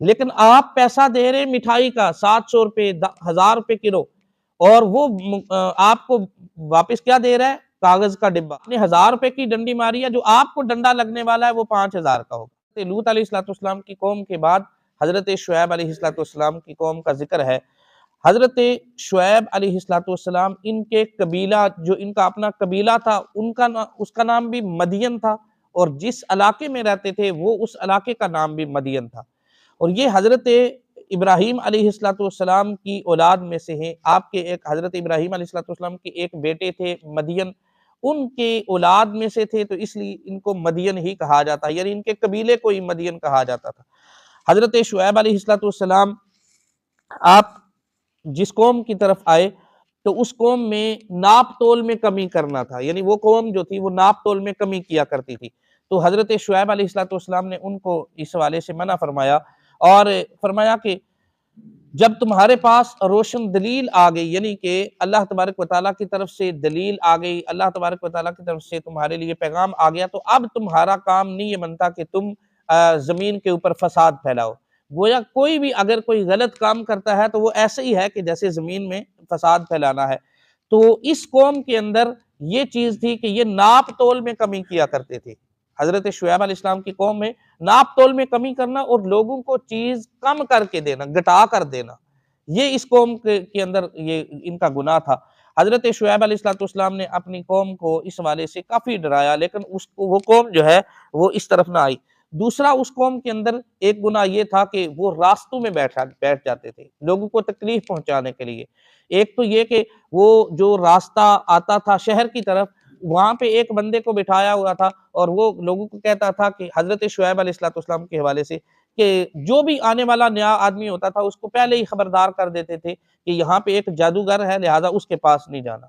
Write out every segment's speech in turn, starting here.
لیکن آپ پیسہ دے رہے ہیں مٹھائی کا 700 روپے 1000 روپے کلو، اور وہ آپ کو واپس کیا دے رہا ہے؟ کاغذ کا ڈبہ۔ آپ نے 1000 روپے کی ڈنڈی ماری ہے، جو آپ کو ڈنڈا لگنے والا ہے وہ 5000 کا ہوگا۔ لوط علیہ السلام کی قوم کے بعد حضرت شعیب علیہ السلام کی قوم کا ذکر ہے۔ حضرت شعیب علیہ السلام ان کے قبیلہ، جو ان کا اپنا قبیلہ تھا، اس کا نام بھی مدین تھا، اور جس علاقے میں رہتے تھے وہ اس علاقے کا نام بھی مدین تھا۔ اور یہ حضرت ابراہیم علیہ السلام کی اولاد میں سے ہیں۔ آپ کے ایک حضرت ابراہیم علیہ السلام کے ایک بیٹے تھے مدین، ان کے اولاد میں سے تھے، تو اس لیے ان کو مدین ہی کہا جاتا ہے، یعنی ان کے قبیلے کو ہی مدین کہا جاتا تھا۔ حضرت شعیب علیہ السلام آپ جس قوم کی طرف آئے تو اس قوم میں ناپ تول میں کمی کرنا تھا، یعنی وہ قوم جو تھی وہ ناپ تول میں کمی کیا کرتی تھی، تو حضرت شعیب علیہ السلام نے ان کو اس حوالے سے منع فرمایا، اور فرمایا کہ جب تمہارے پاس روشن دلیل آ گئی، یعنی کہ اللہ تبارک و تعالیٰ کی طرف سے دلیل آ گئی، اللہ تبارک و تعالیٰ کی طرف سے تمہارے لیے پیغام آ گیا، تو اب تمہارا کام نہیں یہ بنتا کہ تم زمین کے اوپر فساد پھیلاؤ۔ گویا کوئی بھی اگر کوئی غلط کام کرتا ہے تو وہ ایسے ہی ہے کہ جیسے زمین میں فساد پھیلانا ہے۔ تو اس قوم کے اندر یہ چیز تھی کہ یہ ناپ تول میں کمی کیا کرتے تھے۔ حضرت شعیب علیہ السلام کی قوم میں ناپ تول میں کمی کرنا اور لوگوں کو چیز کم کر کے دینا، گھٹا کر دینا، یہ اس قوم کے اندر یہ ان کا گناہ تھا۔ حضرت شعیب علیہ السلام نے اپنی قوم کو اس حوالے سے کافی ڈرایا، لیکن وہ قوم جو ہے وہ اس طرف نہ آئی۔ دوسرا اس قوم کے اندر ایک گناہ یہ تھا کہ وہ راستوں میں بیٹھ جاتے تھے لوگوں کو تکلیف پہنچانے کے لیے۔ ایک تو یہ کہ وہ جو راستہ آتا تھا شہر کی طرف، وہاں پہ ایک بندے کو بٹھایا ہوا تھا، اور وہ لوگوں کو کہتا تھا کہ حضرت شعیب علیہ السلام کے حوالے سے کہ جو بھی آنے والا نیا آدمی ہوتا تھا اس کو پہلے ہی خبردار کر دیتے تھے کہ یہاں پہ ایک جادوگر ہے، لہٰذا اس کے پاس نہیں جانا،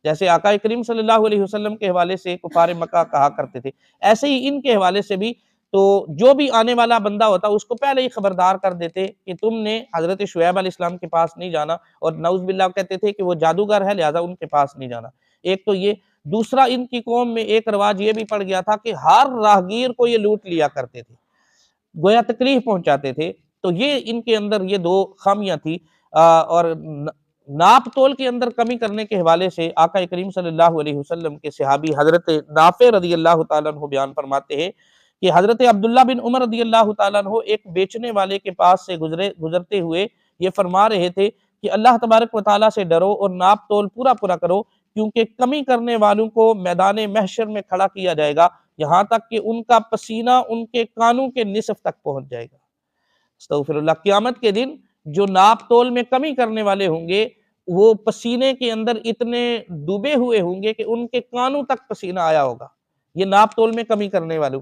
جیسے آقا کریم صلی اللہ علیہ وسلم کے حوالے سے کفار مکہ کہا کرتے تھے، ایسے ہی ان کے حوالے سے بھی تو جو بھی آنے والا بندہ ہوتا اس کو پہلے ہی خبردار کر دیتے کہ تم نے حضرت شعیب علیہ السلام کے پاس نہیں جانا، اور نعوذ باللہ کہتے تھے کہ وہ جادوگر ہے لہٰذا ان کے پاس نہیں جانا۔ ایک تو یہ، دوسرا ان کی قوم میں ایک رواج یہ بھی پڑ گیا تھا کہ ہر راہگیر کو یہ لوٹ لیا کرتے تھے، گویا تکلیف پہنچاتے تھے۔ تو یہ ان کے اندر یہ دو خامیاں تھی۔ اور ناپ تول کے اندر کمی کرنے کے حوالے سے آقا کریم صلی اللہ علیہ وسلم کے صحابی حضرت نافع رضی اللہ تعالیٰ عنہ بیان فرماتے ہیں کہ حضرت عبداللہ بن عمر رضی اللہ تعالیٰ عنہ ایک بیچنے والے کے پاس سے گزرتے ہوئے یہ فرما رہے تھے کہ اللہ تبارک و تعالیٰ سے ڈرو اور ناپ تول پورا پورا کرو، کیونکہ کمی کرنے والوں کو میدان محشر میں کھڑا کیا جائے گا، یہاں تک کہ ان کا پسینہ ان کے کانوں کے نصف تک پہنچ جائے گا۔ استغفر اللہ۔ قیامت کے دن جو ناپ تول میں کمی کرنے والے ہوں گے وہ پسینے کے اندر اتنے ڈوبے ہوئے ہوں گے کہ ان کے کانوں تک پسینہ آیا ہوگا، یہ ناپ تول میں کمی کرنے والوں۔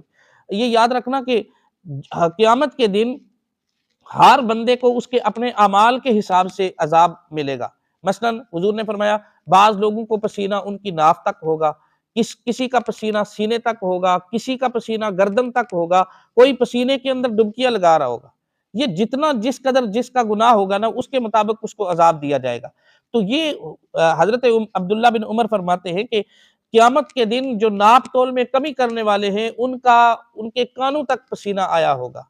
یہ یاد رکھنا کہ قیامت کے دن ہر بندے کو اس کے اپنے اعمال کے حساب سے عذاب ملے گا۔ مثلا حضور نے فرمایا بعض لوگوں کو پسینہ ان کی ناف تک ہوگا، کسی کا پسینہ سینے تک ہوگا، کسی کا پسینہ گردن تک ہوگا، کوئی پسینے کے اندر ڈبکیاں لگا رہا ہوگا۔ یہ جتنا جس قدر جس کا گناہ ہوگا نا اس کے مطابق اس کو عذاب دیا جائے گا۔ تو یہ حضرت عبداللہ بن عمر فرماتے ہیں کہ قیامت کے دن جو ناپ تول میں کمی کرنے والے ہیں ان کے کانوں تک پسینہ آیا ہوگا۔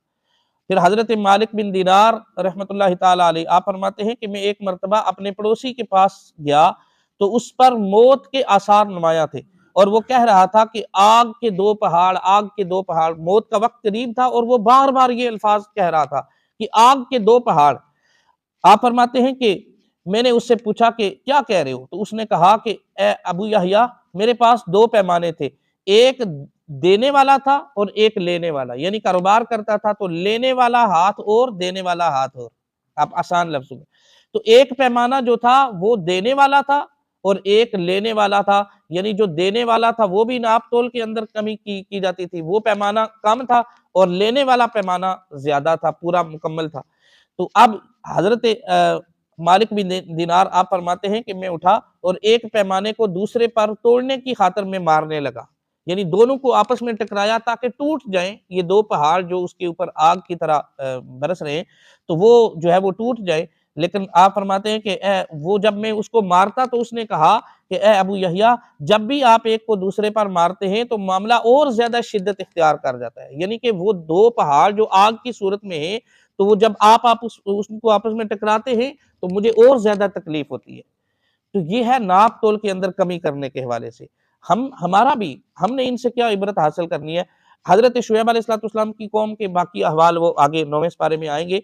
پھر حضرت مالک بن دینار رحمۃ اللہ تعالیٰ علیہ آپ فرماتے ہیں کہ میں ایک مرتبہ اپنے پڑوسی کے پاس گیا تو اس پر موت کے آثار نمایاں تھے، اور وہ کہہ رہا تھا کہ آگ کے دو پہاڑ، موت کا وقت قریب تھا اور وہ بار بار یہ الفاظ کہہ رہا تھا کہ آگ کے دو پہاڑ۔ آپ فرماتے ہیں کہ میں نے اس سے پوچھا کہ کیا کہہ رہے ہو، تو اس نے کہا کہ اے ابو یحییٰ، میرے پاس دو پیمانے تھے، ایک دینے والا تھا اور ایک لینے والا، یعنی کاروبار کرتا تھا تو لینے والا ہاتھ اور دینے والا ہاتھ اور، آپ آسان لفظوں میں، تو ایک پیمانہ جو تھا وہ دینے والا تھا اور ایک لینے والا تھا، یعنی جو دینے والا تھا وہ بھی ناپ تول کے اندر کمی کی جاتی تھی، وہ پیمانہ کم تھا، اور لینے والا پیمانہ زیادہ تھا، پورا مکمل تھا۔ تو اب حضرت مالک بن دینار آپ فرماتے ہیں کہ میں اٹھا اور ایک پیمانے کو دوسرے پر توڑنے کی خاطر میں مارنے لگا، یعنی دونوں کو آپس میں ٹکرایا تاکہ ٹوٹ جائیں، یہ دو پہاڑ جو اس کے اوپر آگ کی طرح برس رہے ہیں تو وہ جو ہے وہ ٹوٹ جائے۔ لیکن آپ فرماتے ہیں کہ وہ جب میں اس کو مارتا تو اس نے کہا کہ اے ابو یحییٰ، جب بھی آپ ایک کو دوسرے پر مارتے ہیں تو معاملہ اور زیادہ شدت اختیار کر جاتا ہے، یعنی کہ وہ دو پہاڑ جو آگ کی صورت میں ہیں تو وہ جب آپ اس کو آپس میں ٹکراتے ہیں تو مجھے اور زیادہ تکلیف ہوتی ہے۔ تو یہ ہے ناپ تول کے اندر کمی کرنے کے حوالے سے۔ ہم نے ان سے کیا عبرت حاصل کرنی ہے؟ حضرت شعیب علیہ السلام کی قوم کے باقی احوال وہ آگے 9ویں پارے میں آئیں گے۔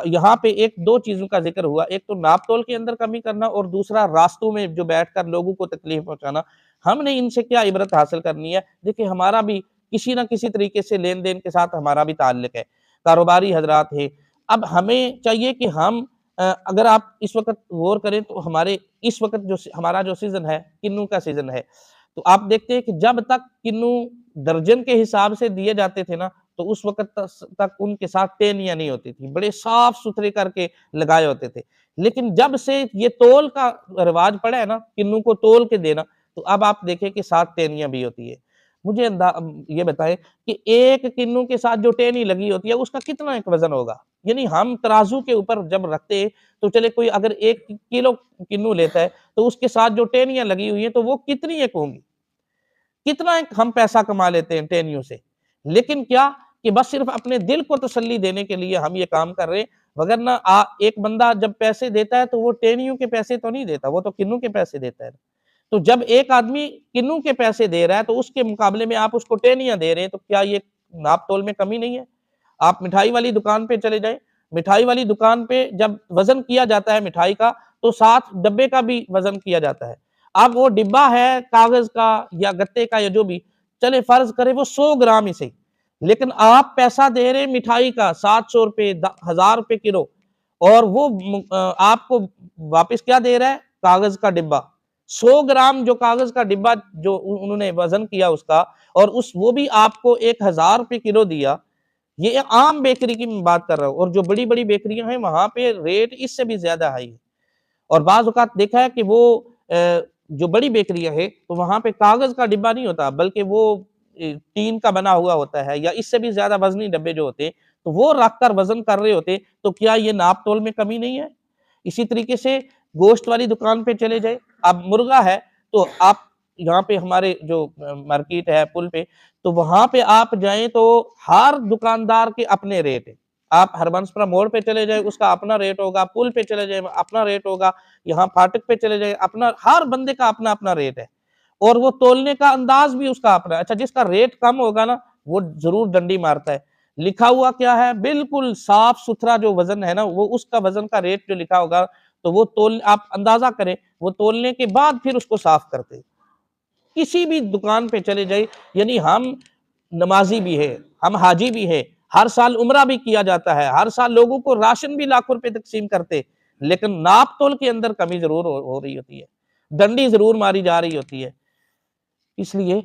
یہاں پہ ایک دو چیزوں کا ذکر ہوا، ایک تو ناپ تول کے اندر کمی کرنا، اور دوسرا راستوں میں جو بیٹھ کر لوگوں کو تکلیف پہنچانا۔ ہم نے ان سے کیا عبرت حاصل کرنی ہے؟ دیکھیں ہمارا بھی کسی نہ کسی طریقے سے لین دین کے ساتھ ہمارا بھی تعلق ہے، کاروباری حضرات ہیں۔ اب ہمیں چاہیے کہ ہم اگر آپ اس وقت غور کریں تو اس وقت جو ہمارا جو سیزن ہے، کنوں کا سیزن ہے، تو آپ دیکھتے ہیں کہ جب تک کنوں درجن کے حساب سے دیے جاتے تھے نا، تو اس وقت تک ان کے ساتھ ٹینیاں نہیں ہوتی تھی، بڑے صاف ستھرے کر کے لگائے ہوتے تھے۔ لیکن جب سے یہ تول کا رواج پڑا ہے نا، کنوں کو تول کے دینا، تو اب آپ دیکھیں کہ 7 ٹینیاں بھی ہوتی ہے۔ مجھے یہ بتائیں کہ ایک کنوں کے ساتھ جو ٹینی لگی ہوتی ہے اس کا کتنا ایک وزن ہوگا؟ یعنی ہم ترازو کے اوپر جب رکھتے ہیں تو چلے کوئی اگر 1 کلو کنوں لیتا ہے تو اس کے ساتھ جو ٹینیاں لگی ہوئی ہیں تو وہ کتنی ایک ہوں گی؟ کتنا ایک ہم پیسہ کما لیتے ہیں ٹینیوں سے، لیکن کیا کہ بس صرف اپنے دل کو تسلی دینے کے لیے ہم یہ کام کر رہے ہیں، وگرنہ ایک بندہ جب پیسے دیتا ہے تو وہ ٹینیوں کے پیسے تو نہیں دیتا، وہ تو کنوں کے پیسے دیتا ہے۔ تو جب ایک آدمی کنوں کے پیسے دے رہا ہے تو اس کے مقابلے میں آپ اس کو ٹینیاں دے رہے ہیں، تو کیا یہ ناپ تول میں کمی نہیں ہے؟ آپ مٹھائی والی دکان پہ چلے جائیں، مٹھائی والی دکان پہ جب وزن کیا جاتا ہے مٹھائی کا تو ساتھ ڈبے کا بھی وزن کیا جاتا ہے۔ اب وہ ڈبہ ہے کاغذ کا یا گتے کا یا جو بھی، چلے فرض کرے وہ 100 گرام ہی صحیح، لیکن آپ پیسہ دے رہے ہیں مٹھائی کا 700 روپے 1000 روپے کلو، اور وہ آپ کو واپس کیا دے رہا ہے؟ کاغذ کا ڈبہ۔ 100 گرام جو کاغذ کا ڈبہ جو انہوں نے وزن کیا اس کا، اور وہ بھی آپ کو 1000 روپے کلو دیا۔ یہ عام بیکری کی میں بات کر رہا ہوں، اور جو بڑی بڑی بیکریاں ہیں وہاں پہ ریٹ اس سے بھی زیادہ ہائی ہے۔ اور بعض اوقات دیکھا ہے کہ وہ جو بڑی بیکریاں ہیں تو وہاں پہ کاغذ کا ڈبہ نہیں ہوتا، بلکہ وہ ٹین کا بنا ہوا ہوتا ہے، یا اس سے بھی زیادہ وزنی ڈبے جو ہوتے ہیں تو وہ رکھ کر وزن کر رہے ہوتے، تو کیا یہ ناپ تول میں کمی نہیں ہے؟ اسی طریقے سے گوشت والی دکان پہ چلے جائیں، اب مرغا ہے تو آپ یہاں پہ ہمارے جو مارکیٹ ہے پل پہ، تو وہاں پہ آپ جائیں تو ہر دکاندار کے اپنے ریٹ ہیں۔ آپ ہربنسپرا موڑ پہ چلے جائیں اس کا اپنا ریٹ ہوگا، پل پہ چلے جائیں اپنا ریٹ ہوگا، یہاں پھاٹک پہ چلے جائیں اپنا، ہر بندے کا اپنا اپنا ریٹ ہے، اور وہ تولنے کا انداز بھی اس کا اپنا ہے۔ اچھا جس کا ریٹ کم ہوگا نا وہ ضرور ڈنڈی مارتا ہے، لکھا ہوا کیا ہے؟ بالکل صاف ستھرا جو وزن ہے نا، وہ اس کا وزن کا ریٹ جو لکھا ہوگا تو وہ آپ اندازہ کریں، وہ تولنے کے بعد پھر اس کو صاف کرتے۔ کسی بھی دکان پہ چلے جائیں، یعنی ہم نمازی بھی ہے، ہم حاجی بھی ہے، ہر سال عمرہ بھی کیا جاتا ہے، ہر سال لوگوں کو راشن بھی لاکھوں روپے تقسیم کرتے، لیکن ناپ تول کے اندر کمی ضرور ہو رہی ہوتی ہے، ڈنڈی ضرور ماری جا رہی ہوتی ہے۔ اس لیے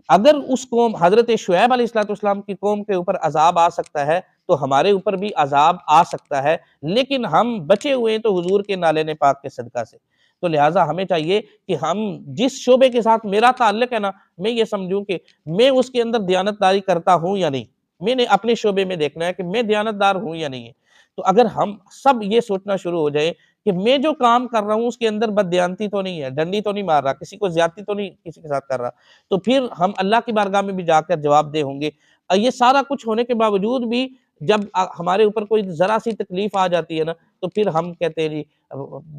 اگر اس قوم حضرت شعیب علیہ السلام کی قوم کے اوپر عذاب آ سکتا ہے تو ہمارے اوپر بھی عذاب آ سکتا ہے، لیکن ہم بچے ہوئے ہیں تو حضور کے نالے پاک کے صدقہ سے۔ تو لہٰذا ہمیں چاہیے کہ ہم جس شعبے کے ساتھ میرا تعلق ہے نا، میں یہ سمجھوں کہ میں اس کے اندر دیانتداری کرتا ہوں یا نہیں، میں نے اپنے شعبے میں دیکھنا ہے کہ میں دیانتدار ہوں یا نہیں ہے۔ تو اگر ہم سب یہ سوچنا شروع ہو جائے کہ میں جو کام کر رہا ہوں اس کے اندر بددیانتی تو نہیں ہے، ڈنڈی تو نہیں مار رہا، کسی کو زیادتی تو نہیں کسی کے ساتھ کر رہا، تو پھر ہم اللہ کی بارگاہ میں بھی جا کر جواب دہ ہوں گے۔ یہ سارا کچھ ہونے کے باوجود بھی جب ہمارے اوپر کوئی ذرا سی تکلیف آ جاتی ہے نا، تو پھر ہم کہتے ہیں جی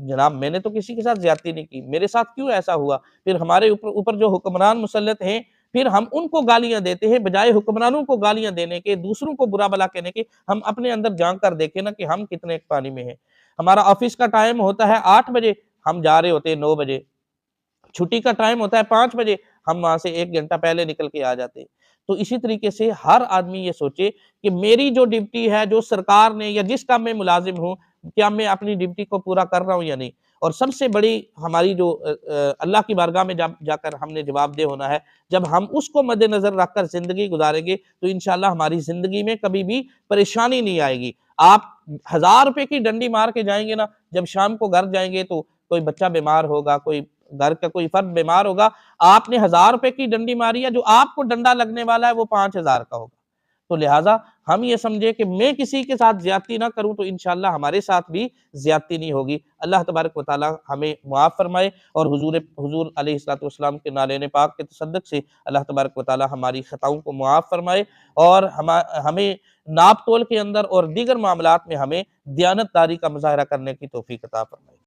جناب میں نے تو کسی کے ساتھ زیادتی نہیں کی، میرے ساتھ کیوں ایسا ہوا؟ پھر ہمارے اوپر جو حکمران مسلط ہیں پھر ہم ان کو گالیاں دیتے ہیں، بجائے حکمرانوں کو گالیاں دینے کے، دوسروں کو برا بلا کہنے کے، ہم اپنے اندر جھانک کر دیکھیں نا کہ ہم کتنے ایک پانی میں ہیں۔ ہمارا آفس کا ٹائم ہوتا ہے 8 بجے، ہم جا رہے ہوتے ہیں 9 بجے، چھٹی کا ٹائم ہوتا ہے 5 بجے، ہم وہاں سے 1 گھنٹہ پہلے نکل کے آ جاتے ہیں۔ تو اسی طریقے سے ہر آدمی یہ سوچے کہ میری جو ڈیوٹی ہے، جو سرکار نے یا جس کا میں ملازم ہوں، کیا میں اپنی ڈیوٹی کو پورا کر رہا ہوں یا نہیں؟ اور سب سے بڑی ہماری جو اللہ کی بارگاہ میں جا کر ہم نے جواب دہ ہونا ہے، جب ہم اس کو مد نظر رکھ کر زندگی گزاریں گے تو انشاءاللہ ہماری زندگی میں کبھی بھی پریشانی نہیں آئے گی۔ آپ 1000 روپے کی ڈنڈی مار کے جائیں گے نا، جب شام کو گھر جائیں گے تو کوئی بچہ بیمار ہوگا، کوئی گھر کا کوئی فرد بیمار ہوگا، آپ نے 1000 روپے کی ڈنڈی ماری ہے، جو آپ کو ڈنڈا لگنے والا ہے وہ 5000 کا ہوگا۔ تو لہٰذا ہم یہ سمجھے کہ میں کسی کے ساتھ زیادتی نہ کروں تو انشاءاللہ ہمارے ساتھ بھی زیادتی نہیں ہوگی۔ اللہ تبارک و تعالی ہمیں معاف فرمائے، اور حضور علیہ السلام کے نالین پاک کے تصدق سے اللہ تبارک و تعالی ہماری خطاؤں کو معاف فرمائے، اور ہمیں ناپ تول کے اندر اور دیگر معاملات میں ہمیں دیانت داری کا مظاہرہ کرنے کی توفیق عطا فرمائے۔